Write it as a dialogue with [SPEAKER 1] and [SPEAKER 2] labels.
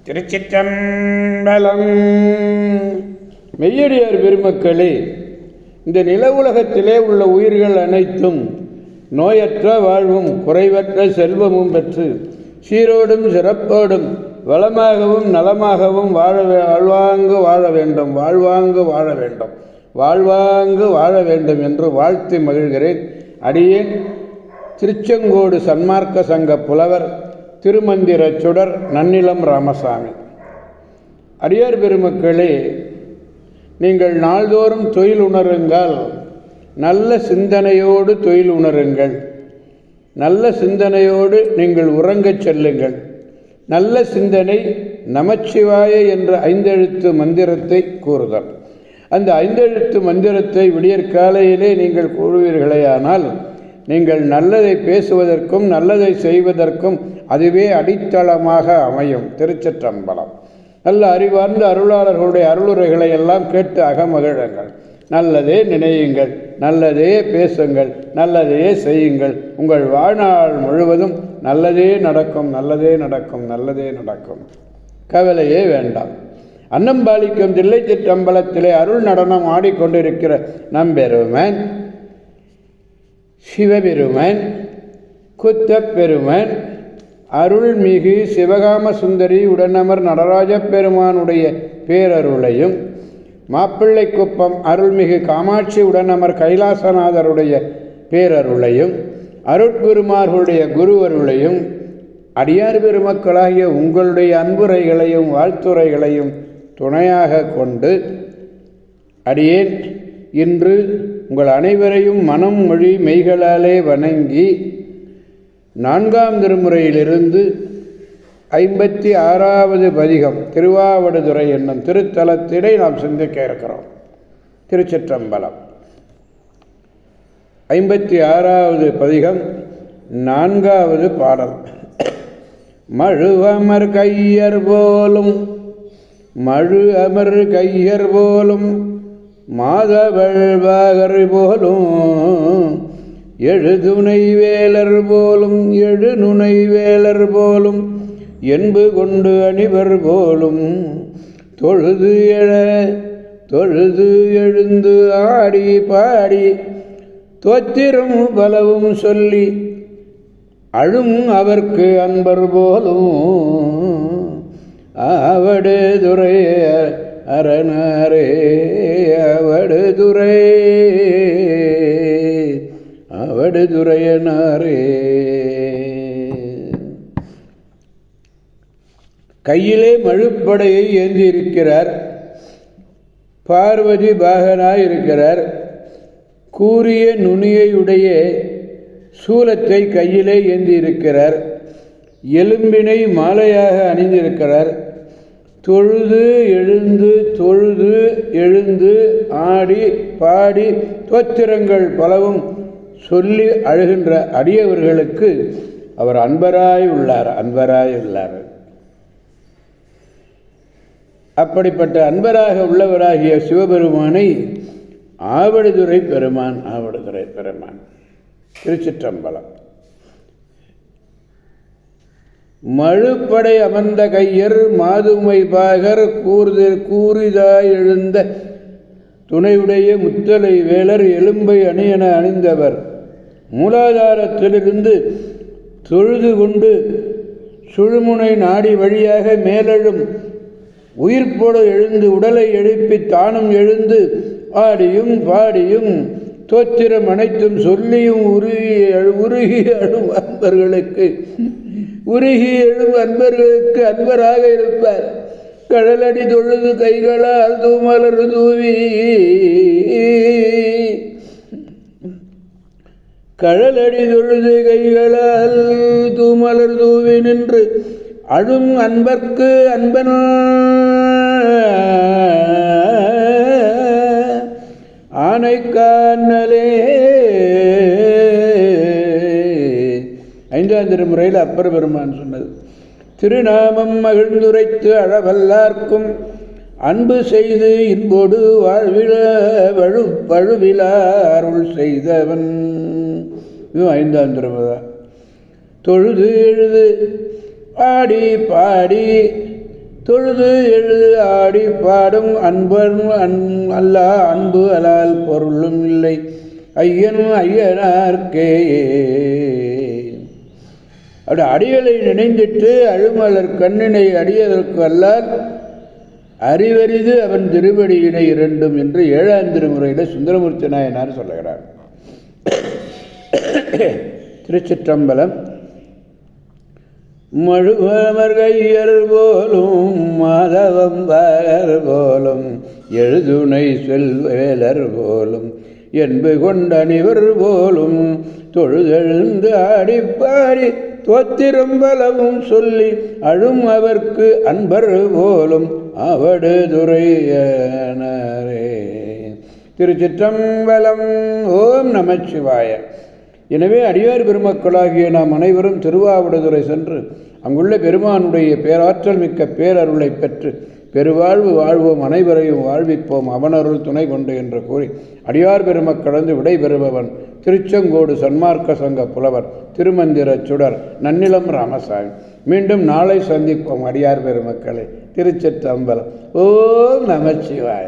[SPEAKER 1] திருச்சிற்றம்பலம். மெய்யடியார் பெருமக்களே, இந்த நில உலகத்திலே உள்ள உயிர்கள் அனைத்தும் நோயற்ற வாழ்வும் குறைவற்ற செல்வமும் பெற்று சீரோடும் சிறப்போடும் வளமாகவும் நலமாகவும் வாழ்வாங்கு வாழ வேண்டும், வாழ்வாங்கு வாழ வேண்டும், வாழ்வாங்கு வாழ வேண்டும் என்று வாழ்த்தி மகிழ்கிறேன். அடியேன் திருச்செங்கோடு சன்மார்க்க சங்க புலவர் திருமந்திர சுடர் நன்னிலம் ராமசாமி. அடியார் பெருமக்களே, நீங்கள் நாள்தோறும் தொழில் உணருங்கள், நல்ல சிந்தனையோடு தொழில் உணருங்கள், நல்ல சிந்தனையோடு நீங்கள் உறங்கச் செல்லுங்கள். நல்ல சிந்தனை நமச்சிவாய என்ற 5 எழுத்து மந்திரத்தை கூறுதல். அந்த 5 எழுத்து மந்திரத்தை விடியற்காலையிலே நீங்கள் கூறுவீர்களேயானால் நீங்கள் நல்லதை பேசுவதற்கும் நல்லதை செய்வதற்கும் அதுவே அடித்தளமாக அமையும். திருச்சிற்றம்பலம். நல்ல அறிவார்ந்த அருளாளர்களுடைய அருளுரைகளை எல்லாம் கேட்டு அகமகிழுங்கள். நல்லதே நினையுங்கள், நல்லதே பேசுங்கள், நல்லதே செய்யுங்கள். உங்கள் வாழ்நாள் முழுவதும் நல்லதே நடக்கும், நல்லதே நடக்கும், நல்லதே நடக்கும். கவலையே வேண்டாம். அன்னம்பாலிக்கும் தில்லை சிற்றம்பலத்திலே அருள் நடனம் ஆடிக்கொண்டிருக்கிற நம்பெருமன், சிவபெருமன், குத்தப்பெருமன், அருள்மிகு சிவகாம சுந்தரி உடனமர் நடராஜ பெருமானுடைய பேரருளையும், மாப்பிள்ளைக்குப்பம் அருள்மிகு காமாட்சி உடனமர் கைலாசநாதருடைய பேரருளையும், அருட்குருமார்களுடைய குருவருளையும், அடியார் பெருமக்களாகிய உங்களுடைய அன்புரைகளையும் வாழ்த்துரைகளையும் துணையாக கொண்டு அடியேன் இன்று உங்கள் அனைவரையும் மனம் மொழி மெய்களாலே வணங்கி 4ஆம் திருமுறையிலிருந்து 56வது பதிகம் திருவாவடுதுறை என்னும் திருத்தலத்தினை நாம் சிந்திக்க இருக்கிறோம். திருச்சிற்றம்பலம். 56வது பதிகம் 4வது பாடல். மழுவமர் கையர் போலும் மழு அமர் கையர் போலும் மாதவழ்வாகர் போலும் எழுதுணை வேலர் போலும் எழுநுணை வேலர் போலும் என்பு கொண்டு அணிவர் போலும் தொழுது எழுந்து ஆடி பாடி தோத்திரம் பலவும் சொல்லி அழும் அவர்க்கு அன்பர் போலும் அவடு துறை அரணரே அவடுதுரை அவடுதுரையனாரே. கையிலே மழுப்படையை ஏந்தி இருக்கிறார். பார்வதி பாகனாய் இருக்கிறார். கூரிய நுனியையுடைய சூலத்தை கையிலே ஏந்தி இருக்கிறார். எலும்பினை மாலையாக அணிந்திருக்கிறார். தொழுது எழுந்து ஆடி பாடி தோத்திரங்கள் பலவும் சொல்லி அழுகின்ற அடியவர்களுக்கு அவர் அன்பராய் உள்ளார். அப்படிப்பட்ட அன்பராக உள்ளவராகிய சிவபெருமானை ஆவடுதுறை பெருமான் திருச்சிற்றம்பலம். மழுப்படை அமர்ந்த கையர் மாதுமை பாகர் கூறிதாய் எழுந்த துணையுடைய முத்தலை வேலர் எலும்பை அணியென அணிந்தவர் மூலாதாரத்திலிருந்து தொழுது கொண்டு சுழுமுனை நாடி வழியாக மேலெழும் உயிர்ப்போடு எழுந்து உடலை எழுப்பி தானும் எழுந்து ஆடியும் பாடியும் தோத்திரம் அனைத்தும் சொல்லியும் உருகி எழும் அன்பராக இருப்பார். கடலடி தொழுது கைகளால் தூமலர் தூவி கடலடி தொழுது கைகளால் தூமலர் தூவி நின்று அழும் அன்பர்க்கு அன்பன் ஆனை காணலே. 5ஆம் திருமுறையில் அப்பர் பெருமான் சொன்னது. திருநாமம் மகிழ்ந்துரைத்து அழவல்லார்க்கும் அன்பு செய்து இன்போடு வழுவிலா அருள் செய்தவன். இது 5ஆம் திருமுறை. தொழுது எழுது ஆடி பாடி தொழுது எழுது ஆடி பாடும் அன்பரும் அல்லா அன்பு அலால் பொருளும் இல்லை ஐயனும் ஐயனார்க்கே. அப்படி அடிகளை நினைந்திட்டு அழுமலர் கண்ணினை அடியதற்கு அல்லால் அறிவறிது அவன் திருவடியினை இரண்டும் என்று 7ஆம் திருமுறையில் சுந்தரமூர்த்தி நாயனார் சொல்லுகிறார். திருச்சிற்றம்பலம். மழுவமர்கையர் போலும் மாதவம் வாகர் போலும் எழுதுணை செல்வேலர் போலும் என்பு கொண்ட அணிவர் போலும் தொழுதெழுந்து ஆடிப்பாடி தோத்திரம்பலவும் சொல்லி அழும் அவர்க்கு அன்பர் போலும் அவடு துறையனரே. திருச்சிற்றம்பலம். ஓம் நமச்சிவாய. எனவே அடியார் பெருமக்களாகிய நாம் அனைவரும் திருவாவடுதுறை சென்று அங்குள்ள பெருமானுடைய பேராற்றல் மிக்க பேரருளை பெற்று பெருவாழ்வு வாழ்வோம், அனைவரையும் வாழ்விப்போம், அவனருள் துணை கொண்டு என்று கூறி அடியார் பெருமக்கடந்து விடைபெறுபவன் திருச்செங்கோடு சன்மார்க்க சங்க புலவர் திருமந்திர சுடர் நன்னிலம் ராமசாமி. மீண்டும் நாளை சந்திப்போம் அடியார் பெருமக்களை. திருச்சிற்றம்பலம். ஓம் நமச்சிவாய.